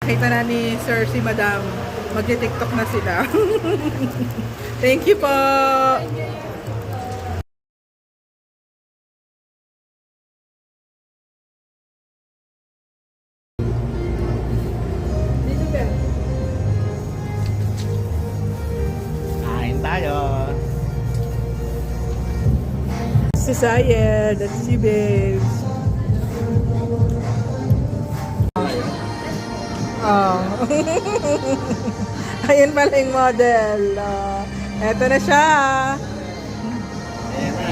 Nakita na ni Sir si Madam. Magti-TikTok na sila. Thank you po. Dito ba? Kain tayo. Si Sayed at si Babes. Oh. Ayun pala yung model. Eto na siya. Ayan na.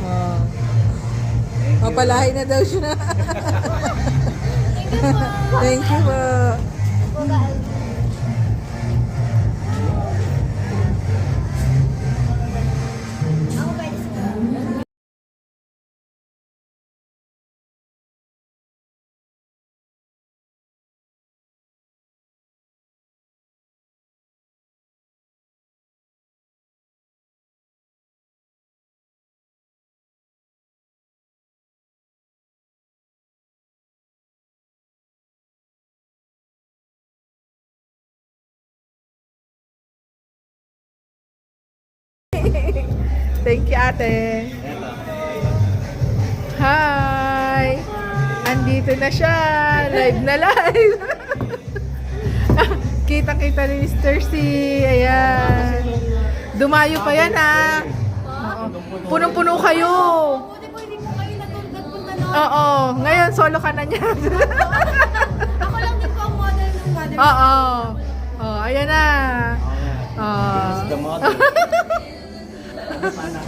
Oh. Mapalahay na daw siya. Thank you po. Thank you, ate. Hi! Andito na siya. Live na live. Kita-kita ni Mr. C. Ayan. Dumayo pa yan, ha? Punong-puno kayo. Pwede po kayo nagpunta na. Oo. Ngayon, solo ka na niya. Ako lang din po ang model ng mother. Oo. Oh, ayan na. Oh, Oh. the model.